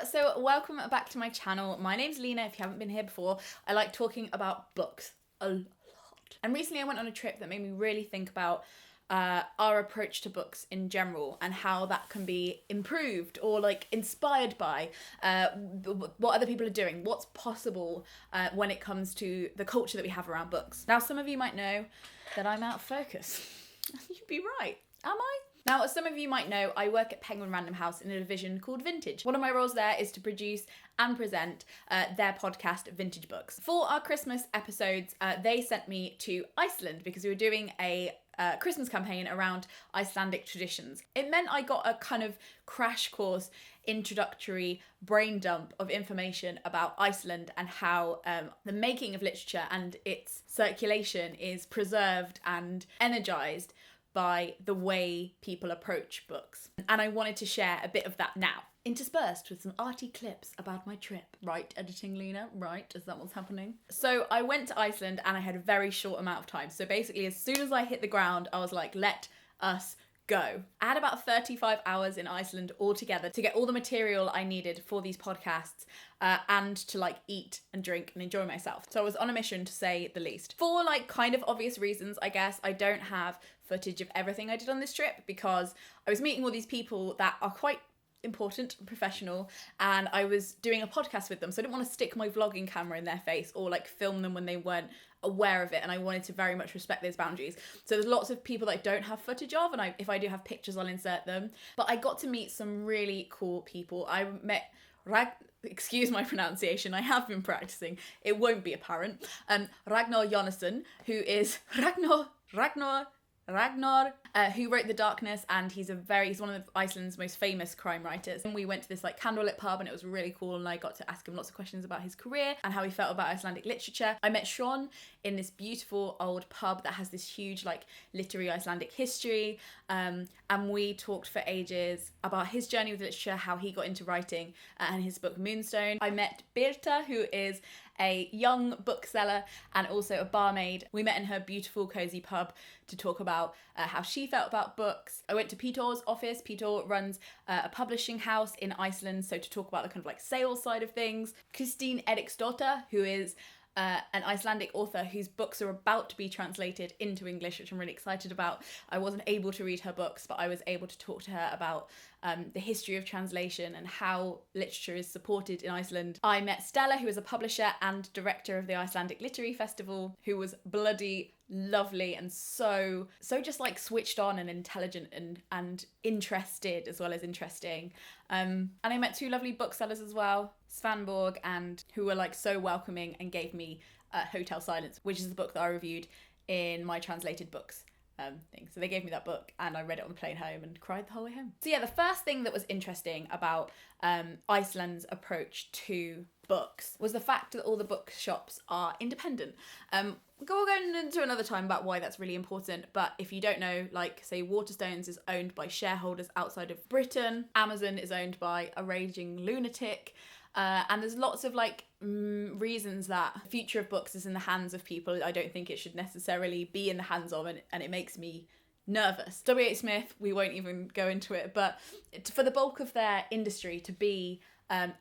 so welcome back to my channel. My name's Lena, if you haven't been here before. I like talking about books a lot. And recently I went on a trip that made me really think about our approach to books in general and how that can be improved or like inspired by what other people are doing, what's possible when it comes to the culture that we have around books. Now, some of you might know that I'm out of focus. You'd be right. Am I? Now, as some of you might know, I work at Penguin Random House in a division called Vintage. One of my roles there is to produce and present their podcast, Vintage Books. For our Christmas episodes, they sent me to Iceland because we were doing a Christmas campaign around Icelandic traditions. It meant I got a kind of crash course, introductory brain dump of information about Iceland and how the making of literature and its circulation is preserved and energized by the way people approach books. And I wanted to share a bit of that now, interspersed with some arty clips about my trip. Right, editing Lena? Right, is that what's happening? So I went to Iceland and I had a very short amount of time. So basically, as soon as I hit the ground, I was like, let us go. I had about 35 hours in Iceland altogether to get all the material I needed for these podcasts and to like eat and drink and enjoy myself. So I was on a mission, to say the least. For like kind of obvious reasons, I guess, I don't have footage of everything I did on this trip because I was meeting all these people that are quite important and professional, and I was doing a podcast with them, so I didn't want to stick my vlogging camera in their face or like film them when they weren't aware of it, and I wanted to very much respect those boundaries. So there's lots of people that I don't have footage of, and if I do have pictures, I'll insert them. But I got to meet some really cool people. I met excuse my pronunciation, I have been practicing, it won't be apparent. Ragnar Jonasson, who is Ragnar, who wrote The Darkness, and he's one of Iceland's most famous crime writers. And we went to this like candlelit pub and it was really cool, and I got to ask him lots of questions about his career and how he felt about Icelandic literature. I met Sean in this beautiful old pub that has this huge like literary Icelandic history, and we talked for ages about his journey with literature, how he got into writing, and his book Moonstone. I met Birta, who is a young bookseller and also a barmaid. We met in her beautiful cozy pub to talk about how she felt about books. I went to Peter's office. Peter runs a publishing house in Iceland, so to talk about the kind of like sales side of things. Kristín Eriksdóttir, who is an Icelandic author whose books are about to be translated into English, which I'm really excited about. I wasn't able to read her books, but I was able to talk to her about the history of translation and how literature is supported in Iceland. I met Stella, who is a publisher and director of the Icelandic Literary Festival, who was bloody lovely and so just like switched on and intelligent and interested as well as interesting. And I met two lovely booksellers as well, Svanborg, and who were like so welcoming and gave me Hotel Silence, which is the book that I reviewed in my translated books thing. So they gave me that book and I read it on the plane home and cried the whole way home. So yeah, the first thing that was interesting about Iceland's approach to books was the fact that all the bookshops are independent. We'll go into another time about why that's really important, but if you don't know, like say Waterstones is owned by shareholders outside of Britain, Amazon is owned by a raging lunatic, and there's lots of like reasons that the future of books is in the hands of people I don't think it should necessarily be in the hands of, and it makes me nervous. W.H. Smith, we won't even go into it, but for the bulk of their industry to be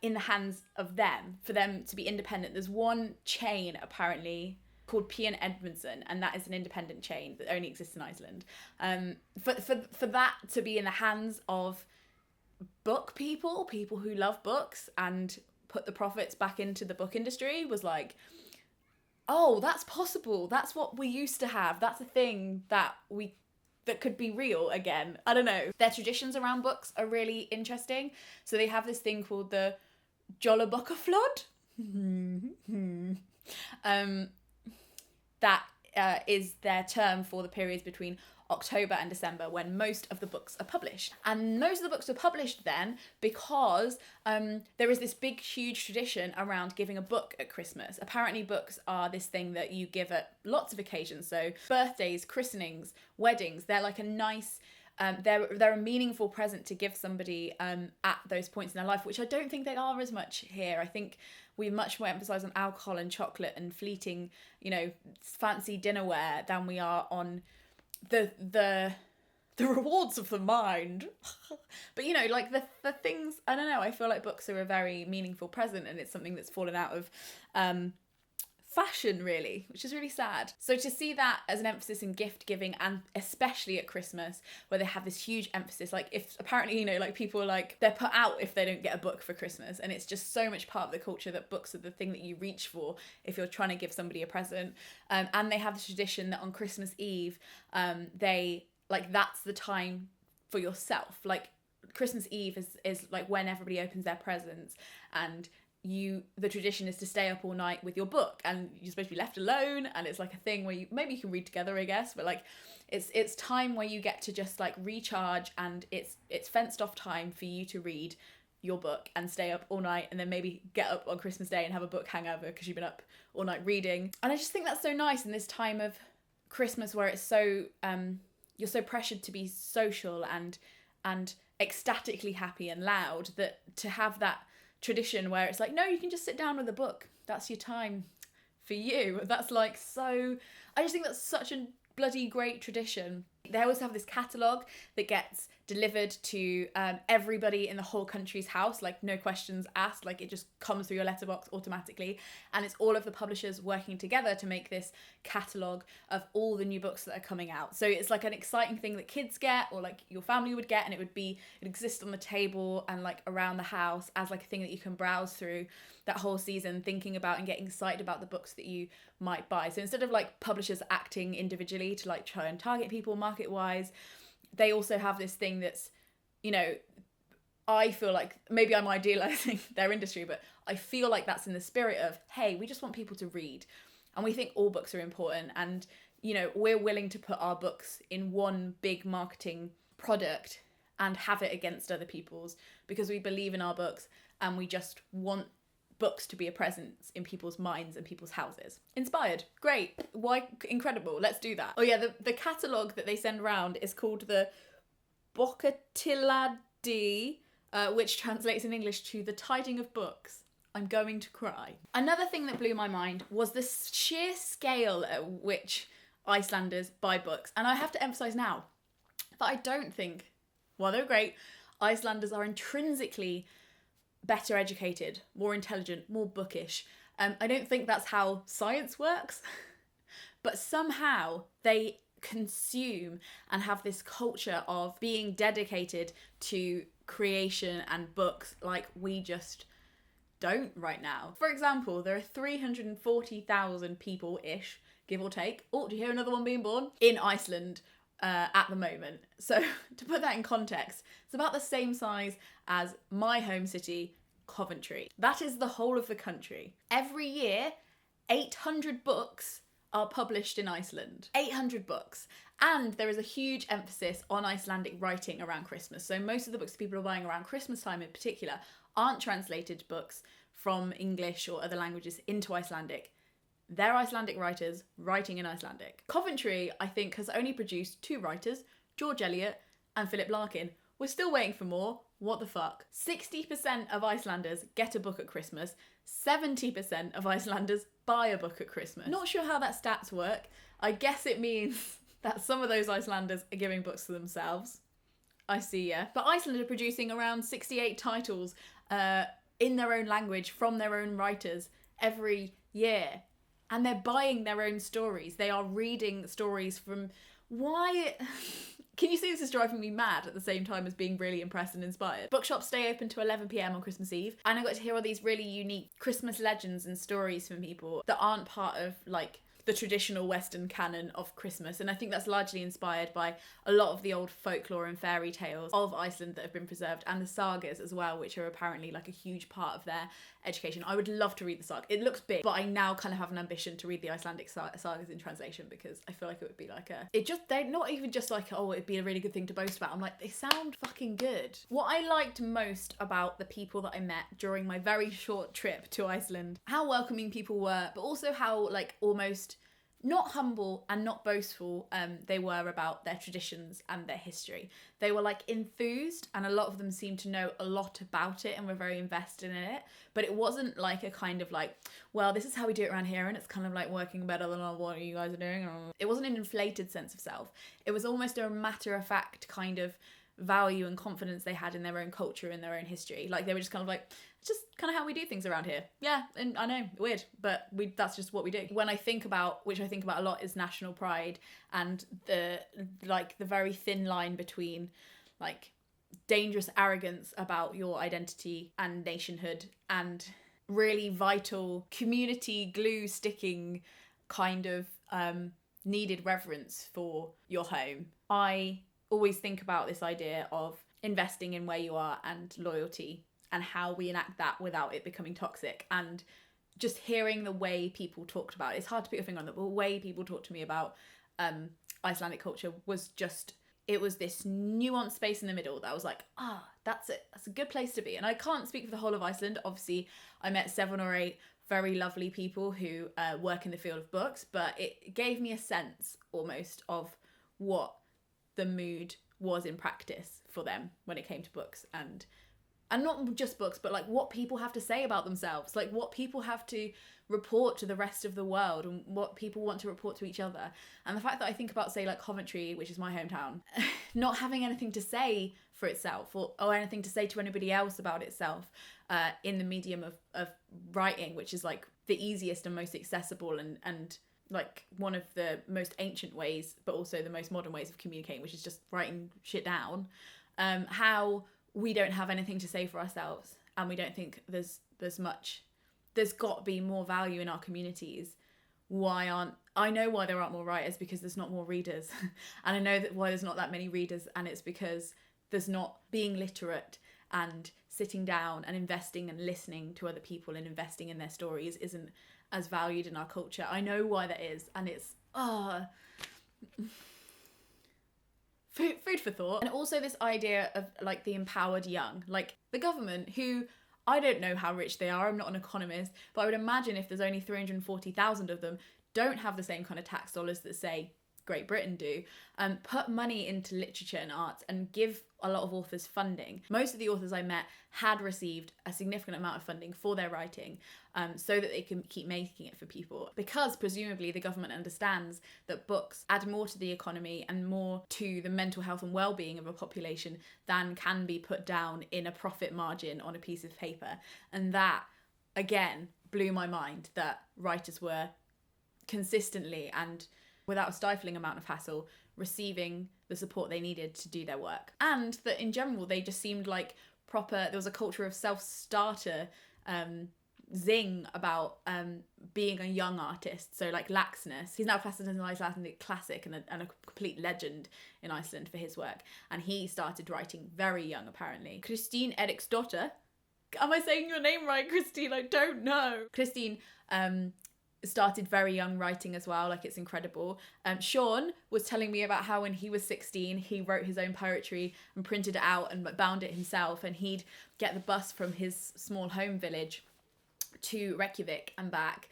in the hands of them, for them to be independent, there's one chain apparently called P. & Edmondson, and that is an independent chain that only exists in Iceland. For that to be in the hands of book people who love books and put the profits back into the book industry was like, oh, that's possible. That's what we used to have. That's a thing that could be real again. I don't know. Their traditions around books are really interesting. So they have this thing called the Jolabokaflod. That is their term for the periods between October and December when most of the books are published. And most of the books are published then because there is this big, huge tradition around giving a book at Christmas. Apparently books are this thing that you give at lots of occasions. So birthdays, christenings, weddings, they're like a nice, they're a meaningful present to give somebody at those points in their life, which I don't think they are as much here. I think we much more emphasise on alcohol and chocolate and fleeting, fancy dinnerware than we are on the the rewards of the mind. But you know, like the things, I don't know, I feel like books are a very meaningful present, and it's something that's fallen out of fashion really, which is really sad. So to see that as an emphasis in gift giving, and especially at Christmas where they have this huge emphasis, like if apparently, you know, like people are like, they're put out if they don't get a book for Christmas, and it's just so much part of the culture that books are the thing that you reach for if you're trying to give somebody a present. And they have the tradition that on Christmas Eve, they like, that's the time for yourself. Like Christmas Eve is like when everybody opens their presents, and the tradition is to stay up all night with your book, and you're supposed to be left alone, and it's like a thing where you can read together, I guess, but like it's time where you get to just like recharge, and it's fenced off time for you to read your book and stay up all night, and then maybe get up on Christmas Day and have a book hangover because you've been up all night reading. And I just think that's so nice in this time of Christmas where it's so you're so pressured to be social and ecstatically happy and loud, that to have that tradition where it's like, no, you can just sit down with a book, that's your time for you. That's like, so I just think that's such a bloody great tradition. They always have this catalogue that gets delivered to everybody in the whole country's house, like no questions asked, like it just comes through your letterbox automatically, and it's all of the publishers working together to make this catalogue of all the new books that are coming out. So it's like an exciting thing that kids get, or like your family would get, and it exists on the table and like around the house as like a thing that you can browse through that whole season, thinking about and getting excited about the books that you might buy. So instead of like publishers acting individually to like try and target people market wise, they also have this thing that's, you know, I feel like maybe I'm idealizing their industry, but I feel like that's in the spirit of, hey, we just want people to read, and we think all books are important, and you know, we're willing to put our books in one big marketing product and have it against other people's, because we believe in our books and we just want books to be a presence in people's minds and people's houses. Inspired. Great. Why? Incredible. Let's do that. Oh yeah, the catalogue that they send around is called the Bokaflod, which translates in English to the tiding of books. I'm going to cry. Another thing that blew my mind was the sheer scale at which Icelanders buy books. And I have to emphasise now that I don't think, while they're great, Icelanders are intrinsically better educated, more intelligent, more bookish. I don't think that's how science works, but somehow they consume and have this culture of being dedicated to creation and books like we just don't right now. For example, there are 340,000 people-ish, give or take. Oh, do you hear another one being born? In Iceland at the moment. So to put that in context, it's about the same size as my home city, Coventry. That is the whole of the country. Every year, 800 books are published in Iceland. 800 books. And there is a huge emphasis on Icelandic writing around Christmas. So most of the books that people are buying around Christmas time in particular aren't translated books from English or other languages into Icelandic. They're Icelandic writers writing in Icelandic. Coventry, I think, has only produced 2 writers, George Eliot and Philip Larkin. We're still waiting for more. What the fuck? 60% of Icelanders get a book at Christmas. 70% of Icelanders buy a book at Christmas. Not sure how that stats work. I guess it means that some of those Icelanders are giving books to themselves. I see, yeah. But Iceland are producing around 68 titles in their own language from their own writers every year. And they're buying their own stories. They are reading stories from... Why... Can you see this is driving me mad at the same time as being really impressed and inspired? Bookshops stay open to 11 p.m. on Christmas Eve, and I got to hear all these really unique Christmas legends and stories from people that aren't part of like the traditional Western canon of Christmas. And I think that's largely inspired by a lot of the old folklore and fairy tales of Iceland that have been preserved, and the sagas as well, which are apparently like a huge part of their education. I would love to read the saga. It looks big, but I now kind of have an ambition to read the Icelandic sagas in translation, because I feel like it would be like they're not even just like, oh, it'd be a really good thing to boast about. I'm like, they sound fucking good. What I liked most about the people that I met during my very short trip to Iceland, how welcoming people were, but also how like almost not humble and not boastful they were about their traditions and their history. They were like enthused, and a lot of them seemed to know a lot about it and were very invested in it, but it wasn't like a kind of like, well, this is how we do it around here and it's kind of like working better than what you guys are doing. It wasn't an inflated sense of self. It was almost a matter-of-fact kind of value and confidence they had in their own culture and their own history. Like they were just kind of like, it's just kind of how we do things around here. Yeah, and I know, weird, but that's just what we do. When I think about, which I think about a lot, is national pride and the very thin line between like dangerous arrogance about your identity and nationhood and really vital community glue sticking kind of needed reverence for your home. I always think about this idea of investing in where you are and loyalty and how we enact that without it becoming toxic. And just hearing the way people talked about it, it's hard to put your finger on it, but the way people talked to me about Icelandic culture was just, it was this nuanced space in the middle that I was like, that's it, that's a good place to be. And I can't speak for the whole of Iceland. Obviously I met 7 or 8 very lovely people who work in the field of books, but it gave me a sense almost of what the mood was in practice for them when it came to books, and not just books, but like what people have to say about themselves, like what people have to report to the rest of the world and what people want to report to each other. And the fact that I think about, say, like Coventry, which is my hometown, not having anything to say for itself or anything to say to anybody else about itself in the medium of writing, which is like the easiest and most accessible and like one of the most ancient ways, but also the most modern ways of communicating, which is just writing shit down. How we don't have anything to say for ourselves, and we don't think there's got to be more value in our communities. I know why there aren't more writers, because there's not more readers. And I know that why there's not that many readers, and it's because there's not being literate and sitting down and investing and listening to other people and investing in their stories isn't as valued in our culture. I know why that is, and it's food for thought. And also this idea of like the empowered young, like the government, who I don't know how rich they are, I'm not an economist, but I would imagine if there's only 340,000 of them, don't have the same kind of tax dollars that, say, Great Britain do, put money into literature and arts and give a lot of authors funding. Most of the authors I met had received a significant amount of funding for their writing so that they can keep making it for people, because presumably the government understands that books add more to the economy and more to the mental health and well-being of a population than can be put down in a profit margin on a piece of paper. And that, again, blew my mind, that writers were consistently and without a stifling amount of hassle receiving the support they needed to do their work. And that in general they just seemed like proper, there was a culture of self-starter zing about being a young artist. So like Laxness, he's now classed as an Icelandic classic and a complete legend in Iceland for his work, and he started writing very young apparently. Christine Eriksdottir, am I saying your name right, Christine? I don't know. Christine started very young writing as well, like it's incredible. Sean was telling me about how when he was 16 he wrote his own poetry and printed it out and bound it himself, and he'd get the bus from his small home village to Reykjavik and back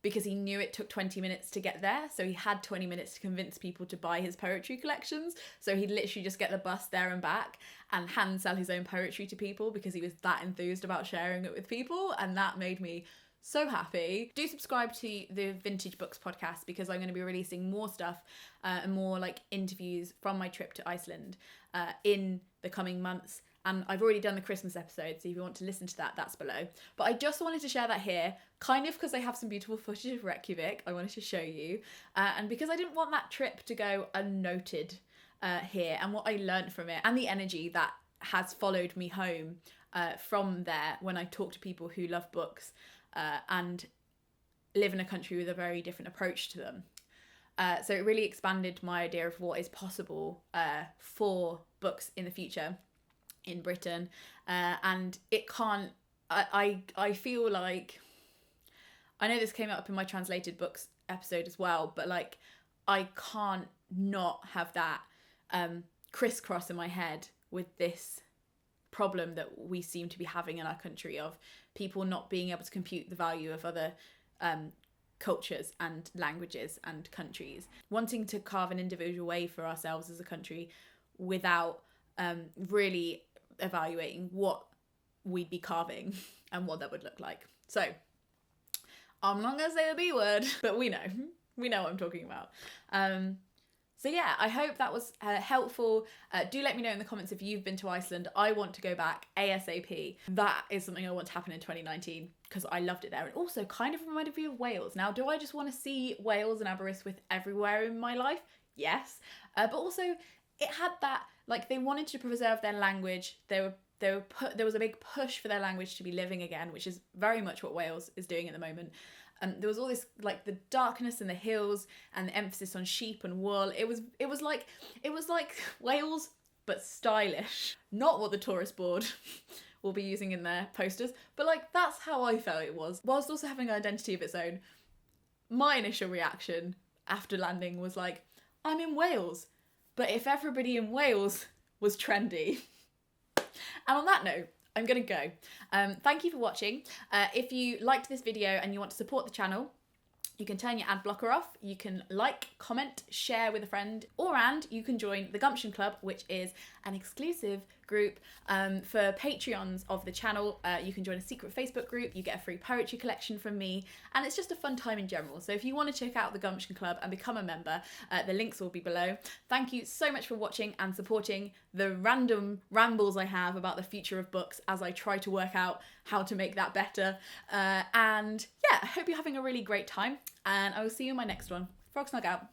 because he knew it took 20 minutes to get there, so he had 20 minutes to convince people to buy his poetry collections. So he'd literally just get the bus there and back and hand sell his own poetry to people because he was that enthused about sharing it with people, and that made me so happy. Do subscribe to the Vintage Books podcast, because I'm going to be releasing more stuff and more like interviews from my trip to Iceland in the coming months. And I've already done the Christmas episode, so if you want to listen to that, that's below. But I just wanted to share that here, kind of because I have some beautiful footage of Reykjavik I wanted to show you, and because I didn't want that trip to go unnoted here, and what I learned from it and the energy that has followed me home from there when I talk to people who love books and live in a country with a very different approach to them. So it really expanded my idea of what is possible for books in the future in Britain, and it can't, I feel like, I know this came up in my translated books episode as well, but like I can't not have that crisscross in my head with this problem that we seem to be having in our country of people not being able to compute the value of other cultures and languages and countries, wanting to carve an individual way for ourselves as a country without really evaluating what we'd be carving and what that would look like. So I'm not gonna say the B word, but we know what I'm talking about. So yeah, I hope that was helpful. Do let me know in the comments if you've been to Iceland. I want to go back ASAP. That is something I want to happen in 2019 because I loved it there. And also kind of reminded me of Wales. Now, do I just want to see Wales and Aberystwyth everywhere in my life? Yes. But also it had that, like, they wanted to preserve their language. There was a big push for their language to be living again, which is very much what Wales is doing at the moment. There was all this, like, the darkness in the hills and the emphasis on sheep and wool. It was like Wales, but stylish. Not what the tourist board will be using in their posters, but like that's how I felt it was. Whilst also having an identity of its own, my initial reaction after landing was like, I'm in Wales, but if everybody in Wales was trendy. And on that note, I'm gonna go. Thank you for watching. If you liked this video and you want to support the channel, you can turn your ad blocker off, you can like, comment, share with a friend, and you can join the Gumption Club, which is an exclusive group for Patreons of the channel. You can join a secret Facebook group, you get a free poetry collection from me, and it's just a fun time in general. So if you want to check out the Gumption Club and become a member, the links will be below. Thank you so much for watching and supporting the random rambles I have about the future of books as I try to work out how to make that better. And yeah, I hope you're having a really great time, and I will see you in my next one. Frog Snug out.